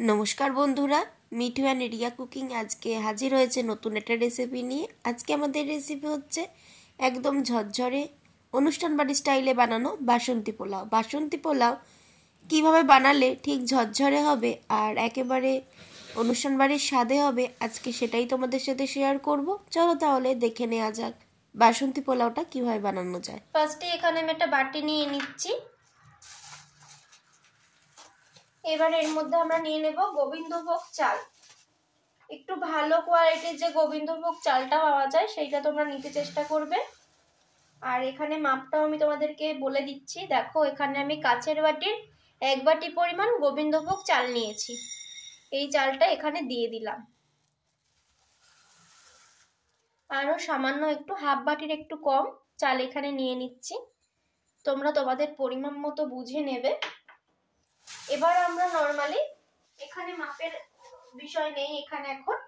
নমস্কার বন্ধুরা, Mithu and Riya cooking আজকে হাজির হয়েছে নতুন একটা রেসিপি নিয়ে। আজকে আমাদের রেসিপি হচ্ছে একদম ঝরঝরে অনুষ্ঠান বাড়ি স্টাইলে বানানো বাসন্তী পোলাও। বাসন্তী পোলাও কীভাবে বানালে ঠিক ঝরঝরে হবে আর একেবারে অনুষ্ঠান বাড়ির স্বাদে হবে, আজকে সেটাই তোমাদের সাথে শেয়ার করব। চলো তাহলে দেখে নেওয়া যাক বাসন্তী পোলাওটা কীভাবে বানানো যায়। ফার্স্টে এখানে আমি একটা বাটি নিয়ে নিচ্ছি। এবার এর মধ্যে আমরা নিয়ে নেব গোবিন্দভোগ চাল। একটু ভালো কোয়ালিটির যে গোবিন্দভোগ চালটা পাওয়া যায় সেইটা তোমরা নিতে চেষ্টা করবে। আর এখানে মাপটাও আমি তোমাদেরকে বলে দিচ্ছি। দেখো, এখানে আমি কাচের বাটির 1 বাটি পরিমাণ গোবিন্দভোগ চাল নিয়েছি। এই চালটা এখানে দিয়ে দিলাম। আরও সামান্য একটু হাফ বাটির একটু কম চাল এখানে নিয়ে নিচ্ছি। তোমরা তোমাদের পরিমাণ মতো বুঝে নেবে। এবার আমরা নরমালি, এখানে মাপের বিষয় নেই এখানে এখন।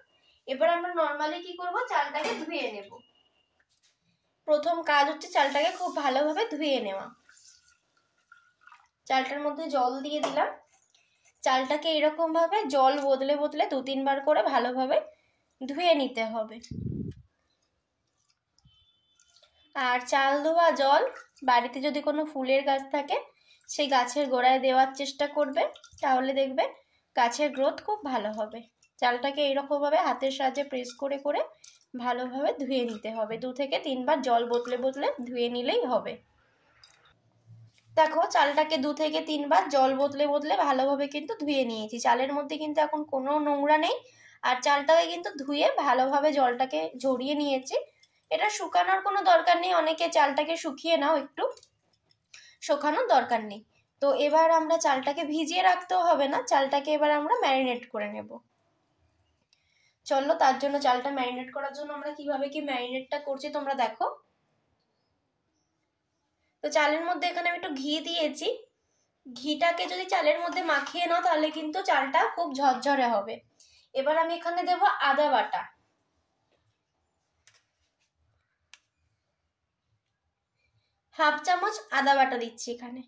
এবার আমরা নরমালি কি করব, চালটাকে ধুয়ে নেব। প্রথম কাজ হচ্ছে চালটাকে খুব ভালোভাবে ধুয়ে নেওয়া। চালটার মধ্যে জল দিয়ে দিলাম। চালটাকে এরকম ভাবে জল বদলে বদলে 2-3 বার করে ভালোভাবে ধুয়ে নিতে হবে। আর চাল ধোয়া জল বাড়িতে যদি কোনো ফুলের গাছ থাকে সেই গাছের গোড়ায় দেওয়ার চেষ্টা করবে, তাহলে দেখবে গাছের গ্রোথ খুব ভালো হবে। চালটাকে এইরকমভাবে হাতের সাহায্যে প্রেস করে করে ভালোভাবে ধুয়ে নিতে হবে। 2 থেকে 3 বার জল বদলে বদলে ধুয়ে নিলেই হবে। দেখো, চালটাকে 2 থেকে 3 বার জল বদলে বদলে ভালোভাবে কিন্তু ধুয়ে নিয়েছি। চালের মধ্যে কিন্তু এখন কোনো নোংরা নেই। আর চালটাকে কিন্তু ধুয়ে ভালোভাবে জলটাকে ঝরিয়ে নিয়েছি। এটা শুকানোর কোনো দরকার নেই। অনেকে চালটাকে শুকিয়ে নাও, একটু শুকানোর দরকার নেই। তো এবার আমরা চালটাকে ভিজিয়ে রাখতেও হবে না, চালটাকে এবার আমরা ম্যারিনেট করে নেব। চলো, তার জন্য চালটা ম্যারিনেট করার জন্য আমরা কিভাবে কি ম্যারিনেটটা করছি তোমরা দেখো। তো চালের মধ্যে এখানে আমি একটু ঘি দিয়েছি। ঘিটাকে যদি চালের মধ্যে মাখিয়ে নাও তাহলে কিন্তু চালটা খুব ঝরঝরে হবে। এবার আমি এখানে দেব আদা বাটা। হাফ চামচ আদা বাটা দিচ্ছি এখানে।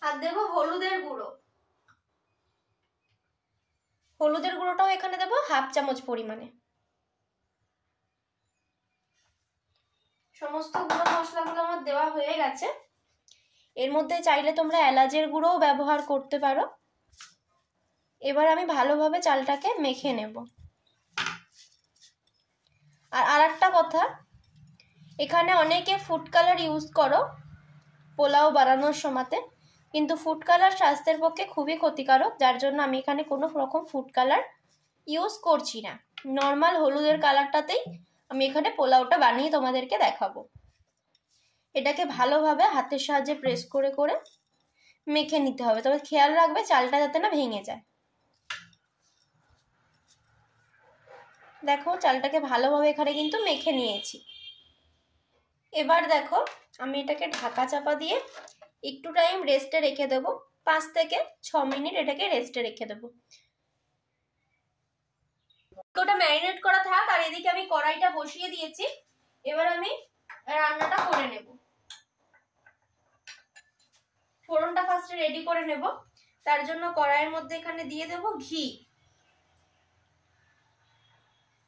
আর দেব হলুদের গুঁড়ো। হলুদের গুঁড়োটাও এখানে দেব হাফ চামচ পরিমাণে। সমস্ত গুঁড়ো মশলাগুলো আমার দেওয়া হয়ে গেছে। এর মধ্যে চাইলে তোমরা এলাচের গুঁড়োও ব্যবহার করতে পারো। এবার আমি ভালোভাবে চালটাকে মেখে নেব। আর আরেকটা কথা, এখানে অনেকে ফুড কালার ইউজ করো পোলাও বানানোর সময়তে, কিন্তু ফুড কালার স্বাস্থ্যের পক্ষে খুবই ক্ষতিকারক, যার জন্য আমি এখানে কোনো রকম ফুড কালার ইউজ করছি না। নর্মাল হলুদের কালারটাতেই আমি এখানে পোলাওটা বানিয়ে তোমাদেরকে দেখাবো। এটাকে ভালোভাবে হাতের সাহায্যে প্রেস করে করে মেখে নিতে হবে। তবে খেয়াল রাখবে চালটা যাতে না ভেঙে যায়। দেখো, চালটাকে ভালোভাবে এখানে কিন্তু মেখে নিয়েছি। এবার দেখো, আমি এটাকে ঢাকা চাপা দিয়ে একটু টাইম রেস্টে রেখে দেবো। 5 থেকে 6 মিনিট এটাকে রেস্টে রেখে দেবো। ওটা ম্যারিনেট করা থাক, আর এদিকে আমি কড়াইটা বসিয়ে দিয়েছি। এবার আমি রান্নাটা করে নেব। ফোড়নটা ফার্স্টে রেডি করে নেব। তার জন্য কড়াইয়ের মধ্যে এখানে দিয়ে দেব ঘি।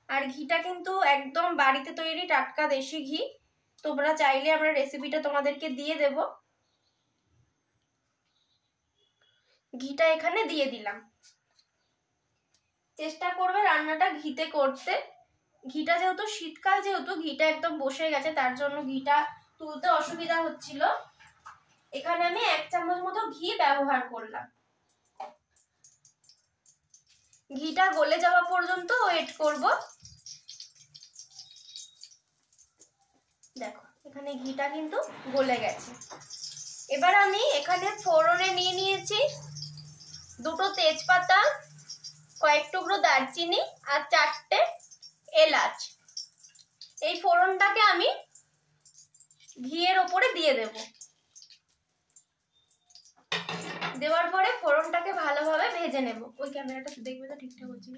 আর ঘিটা কিন্তু একদম বাড়িতে তৈরি টাটকা দেশি ঘি। তোমরা চাইলে আমরা রেসিপিটা তোমাদেরকে দিয়ে দেব। ঘিটা এখানে দিয়ে দিলাম। চেষ্টা করবে রান্নাটা ঘিতে করতে। ঘিটা যেহেতু শীতকাল, যেহেতু ঘিটা একদম বসে গেছে, তার জন্য ঘিটা তুলতে অসুবিধা হচ্ছিল। এখানে আমি 1 চামচ মতো ঘি ব্যবহার করলাম। ঘিটা গলে যাওয়া পর্যন্ত ওয়েট করব। দেখো, এখানে ঘিটা কিন্তু গলে গেছে। এবার আমি এখানে ফোড়নে নিয়ে নিয়েছি 2টো তেজপাতা, কয়েক টুকরো দারচিনি আর 4টে এলাচ। এই ফোড়নটাকে আমি ঘিয়ের ওপরে দিয়ে দেব। দেওয়ার পরে ফোড়নটাকে ভালোভাবে ভেজে নেব। ওই ক্যামেরাটা দেখবে তো ঠিকঠাক হচ্ছে।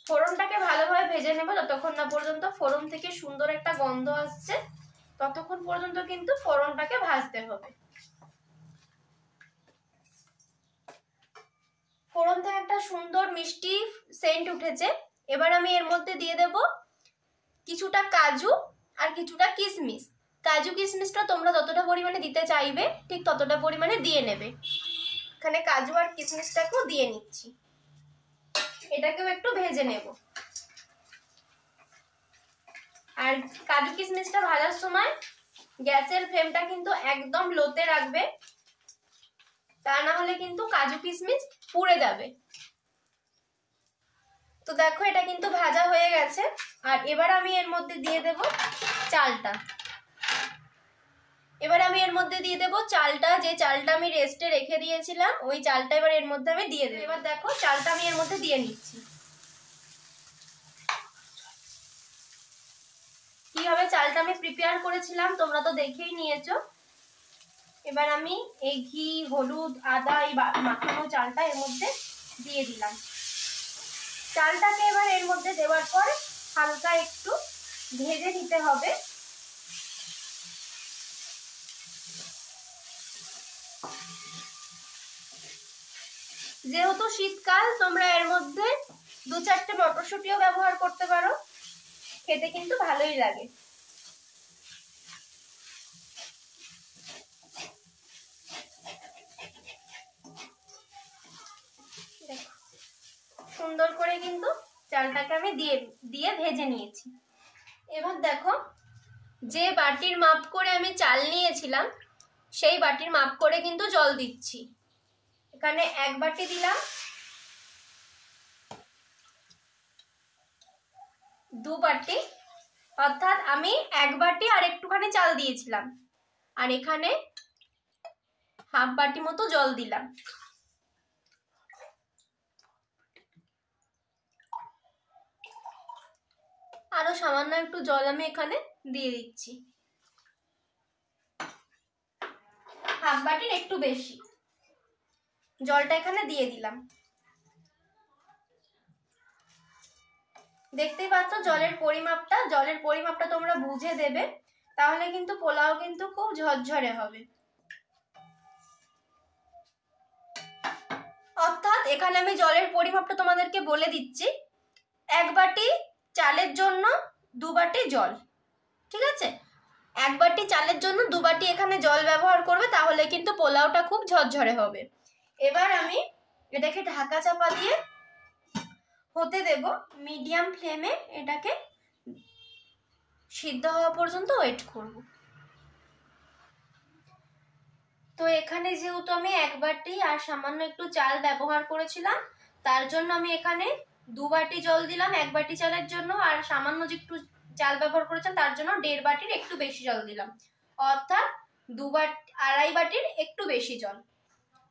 ফোড়নটাকে ভালোভাবে ভেজে নেব যতক্ষণ না পর্যন্ত ফোড়ন থেকে সুন্দর একটা গন্ধ আসছে। ততক্ষণ পর্যন্ত কিন্তু ফোড়নটাকে ভাজতে হবে। ফোড়ন থেকে একটা সুন্দর মিষ্টি সেন্ট উঠেছে। এবার আমি এর মধ্যে দিয়ে দেব কিছুটা কাজু আর কিছুটা কিশমিশ। কাজু কিশমিশটা তোমরা যতটা পরিমাণে দিতে চাইবে ঠিক ততটা পরিমাণে দিয়ে নেবে। এখানে কাজু আর কিশমিশটাকেও দিয়ে নিচ্ছি, এটাকেও একটু ভেজে নেব। আর কাজু কিশমিশটা ভাজার সময় গ্যাসের ফ্লেমটা কিন্তু একদম লোতে রাখবে, তা না হলে কিন্তু কাজু কিশমিশ পুড়ে যাবে। তো দেখো এটা কিন্তু ভাজা হয়ে গেছে। আর এবার আমি এর মধ্যে দিয়ে দেব চালটা। এবার আমি এর মধ্যে দিয়ে দেব চালটা, যে চালটা আমি রেস্টে রেখে দিয়েছিলাম ওই চালটা এবার এর মধ্যে আমি দিয়ে দেব। এবার দেখো চালটা আমি এর মধ্যে দিয়ে নিচ্ছি। কিভাবে চালটা আমি প্রিপেয়ার করেছিলাম তোমরা তো দেখেই নিয়েছো। এবার আমি এই ঘি, হলুদ, আদা, এই মাখানো চালটা এর মধ্যে দিয়ে দিলাম। চালটাকে এবার এর মধ্যে দেওয়ার পর হালকা একটু ভেজে নিতে হবে। যেহেতু শীতকাল তোমরা এর মধ্যে 2-4টে মটরশুঁটিও ব্যবহার করতে পারো, খেতে কিন্তু ভালোই লাগে। সুন্দর করে কিন্তু চালটাকে আমি দিয়ে ভেজে নিয়েছি। এবার দেখো যে বাটির মাপ করে আমি চাল নিয়েছিলাম সেই বাটির মাপ করে কিন্তু জল দিচ্ছি। এখানে 1 বাটি দিলাম, 2 বাটি, অর্থাৎ আমি 1 বাটি আর একটুখানি চাল দিয়েছিলাম, আর এখানে হাফ বাটি মতো জল দিলাম। আরো সামান্য একটু জল আমি এখানে দিয়ে দিচ্ছি, হাফ বাটির একটু বেশি জলটা এখানে দিয়ে দিলাম। দেখতেই পাচ্ছ জলের পরিমাপটা তোমরা বুঝে দেবে, তাহলে কিন্তু পোলাও কিন্তু খুব ঝরঝরে হবে। অর্থাৎ এখানে আমি জলের পরিমাপটা তোমাদেরকে বলে দিচ্ছি, 1 বাটি চালের জন্য 2 বাটি জল, ঠিক আছে? 1 বাটি চালের জন্য 2 বাটি এখানে জল ব্যবহার করবে, তাহলে কিন্তু পোলাওটা খুব ঝরঝরে হবে। এবার আমি এটাকে ঢাকা চাপা দিয়ে হতে দেব মিডিয়াম ফ্লেমে। এটাকে সিদ্ধ হওয়া পর্যন্ত ওয়েট করব। তো এখানে যেহেতু আমি 1 বাটি আর সামান্য একটু চাল ব্যবহার করেছিলাম, তার জন্য আমি এখানে 2 বাটি জল দিলাম 1 বাটি চালের জন্য, আর সামান্য যে একটু চাল ব্যবহার করেছিলাম তার জন্য 1.5 বাটির একটু বেশি জল দিলাম, অর্থাৎ 2.5 বাটির একটু বেশি জল।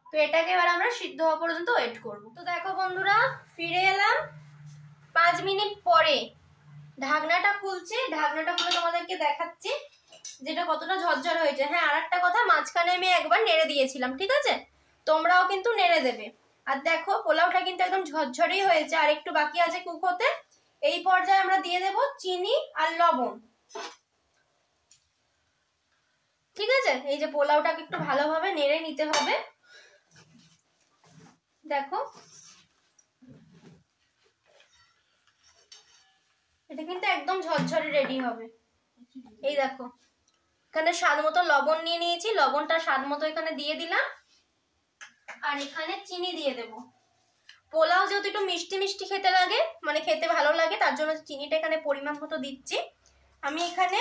তো এটাকে এবার আমরা সিদ্ধ হওয়া পর্যন্ত ওয়েট করব। তো দেখো বন্ধুরা, ফিরে এলাম 5 মিনিট পরে। ঢাকনাটা খুলছি, ঢাকনাটা খুলে তোমাদেরকে দেখাচ্ছি যেটা কতটা ঝরঝর হয়েছে। হ্যাঁ, আর একটা কথা, মাঝখানে আমি একবার নেড়ে দিয়েছিলাম, ঠিক আছে? তোমরাও কিন্তু নেড়ে দেবে। আর দেখো পোলাওটা কিন্তু একদম ঝরঝরেই হয়েছে, আর একটু বাকি আছে কুক হতে। এই পর্যায়ে আমরা দিয়ে দেব চিনি আর লবণ, ঠিক আছে? এই যে পোলাওটাকে একটু ভালোভাবে নেড়ে নিতে হবে। দেখো এটা কিন্তু একদম ঝরঝরে রেডি হবে। এই দেখো এখানে স্বাদ মতো লবণ নিয়ে নিয়েছি, লবণটা স্বাদ মতো এখানে দিয়ে দিলাম, আর এখানে চিনি দিয়ে দেব। পোলাও যেহেতু একটু মিষ্টি মিষ্টি খেতে লাগে, মানে খেতে ভালো লাগে, তার জন্য চিনিটা এখানে পরিমাণ মতো দিচ্ছি। আমি এখানে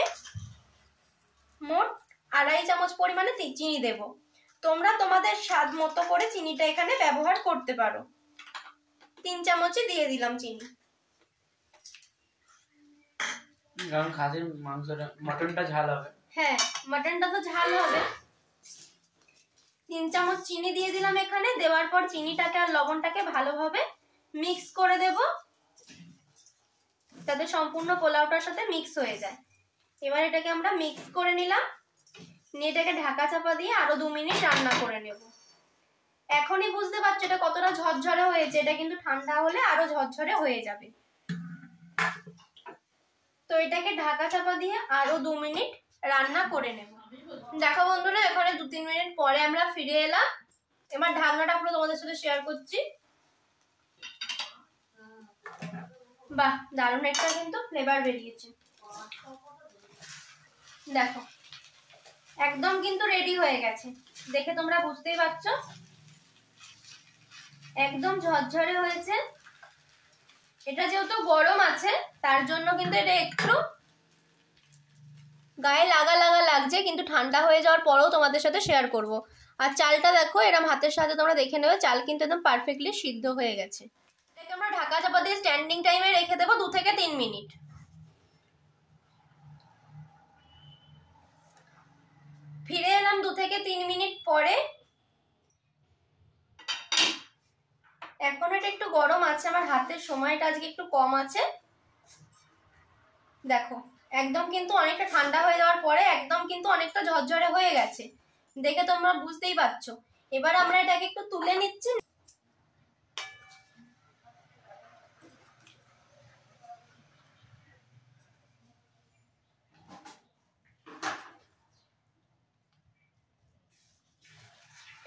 মোট 2.5 চামচ পরিমাণে চিনি দেব। তোমরা তোমাদের স্বাদ মতো করে চিনিটা এখানে ব্যবহার করতে পারো। 3 চামচই দিয়ে দিলাম চিনি, কারণ খাসির মাংসটা, মটনটা ঝাল হবে। হ্যাঁ, মটনটা তো ঝাল হবে। 3 চামচ চিনি দিয়ে দিলাম এখানে। দেওয়ার পর চিনিটাকে আর লবণটাকে ভালোভাবে মিক্স করে দেব, যাতে সম্পূর্ণ পোলাওটার সাথে মিক্স হয়ে যায়। এবার এটাকে আমরা মিক্স করে নিলাম, নিয়ে এটাকে ঢাকা চাপা দিয়ে আরো 2 মিনিট রান্না করে নেব। এখনই বুঝতে পারছো এটা কতটা ঝরঝরে হয়েছে, এটা কিন্তু ঠান্ডা হলে আরো ঝরঝরে হয়ে যাবে। তো এটাকে ঢাকা চাপা দিয়ে আরো 2 মিনিট রান্না করে নেব। দেখো বন্ধুরা, এখানে 2-3 মিনিট পরে আমরা ফিরে এলাম। এবার ঢাকনাটা পুরো তোমাদের সাথে শেয়ার করছি। বাহ, দারুণ একটা কিন্তু ফ্লেভার বেরিয়েছে। দেখো একদম কিন্তু রেডি হয়ে গেছে, দেখে তোমরা বুঝতেই পারছো একদম ঝরঝরে হয়েছে। এটা যেহেতু গরম আছে তার জন্য কিন্তু এটা একটু গায়ে লাগা লাগা লাগছে, কিন্তু ঠান্ডা হয়ে যাওয়ার পরেও তোমাদের সাথে শেয়ার করব। আর চালটা দেখো, এরকম হাতের সাথে তোমরা দেখে নেবে চাল কিন্তু একদম পারফেক্টলি সিদ্ধ হয়ে গেছে। এটাকে আমরা ঢাকা চাপা দিয়ে স্ট্যান্ডিং টাইমে রেখে দেবো 2 থেকে 3 মিনিট। ফিরে এলাম 2 থেকে 3 মিনিট পরে। এখন এটা একটু গরম আছে, আমার হাতের সময়টা আজকে একটু কম আছে। দেখো একদম কিন্তু অনেকটা ঠান্ডা হয়ে যাওয়ার পরে একদম কিন্তু অনেকটা ঝরঝরে হয়ে গেছে, দেখে তোমরা বুঝতেই পারছো। এবার আমরা এটাকে একটু তুলে নিচ্ছি।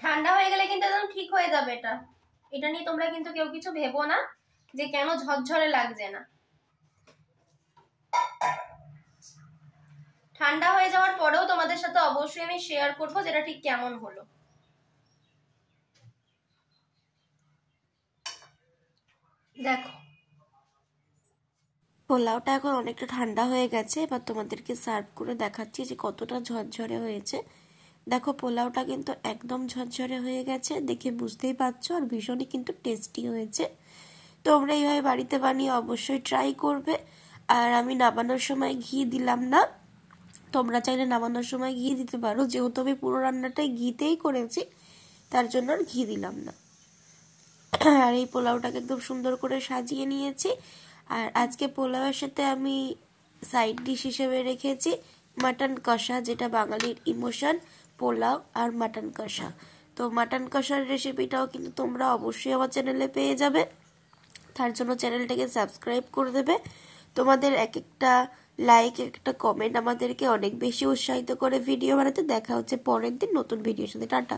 ঠান্ডা হয়ে গেলে কিন্তু একদম ঠিক হয়ে যাবে। এটা নিয়ে তোমরা কিন্তু কেউ কিছু ভেবো না যে কেন ঝরঝরে লাগছে না। ঠান্ডা হয়ে যাওয়ার পরেও তোমাদের সাথে অবশ্যই আমি শেয়ার করবো যেটা ঠিক কেমন হলো। দেখো পোলাওটা এখন অনেকটা ঠান্ডা হয়ে গেছে, এবার তোমাদেরকে সার্ভ করে দেখাচ্ছি যে কতটা ঝরঝরে হয়েছে। দেখো পোলাওটা কিন্তু একদম ঝরঝরে হয়ে গেছে, দেখে বুঝতেই পারছো, আর ভীষণই কিন্তু টেস্টি হয়েছে। তোমরা এইভাবে বাড়িতে বানিয়ে অবশ্যই ট্রাই করবে। আর আমি নামানোর সময় ঘি দিলাম না, তোমরা চাইলে নামানোর সময় ঘি দিতে পারো, যেহেতু আমি পুরো রান্নাটাই ঘিতেই করেছি তার জন্য আর ঘি দিলাম না। আর এই পোলাওটাকে একদম সুন্দর করে সাজিয়ে নিয়েছি। আর আজকে পোলাওয়ের সাথে আমি সাইড ডিশ হিসেবে রেখেছি মাটন কষা, যেটা বাঙালির ইমোশন, পোলাও আর মাটন কষা। তো মাটন কষার রেসিপিটাও কিন্তু তোমরা অবশ্যই আমার চ্যানেলে পেয়ে যাবে, তার জন্য চ্যানেলটাকে সাবস্ক্রাইব করে দেবে। তোমাদের এক একটা লাইক, একটা কমেন্ট আমাদেরকে অনেক বেশি উৎসাহিত করে ভিডিও বানাতে। দেখা হচ্ছে পরের দিন নতুন ভিডিওর সাথে। টাটা।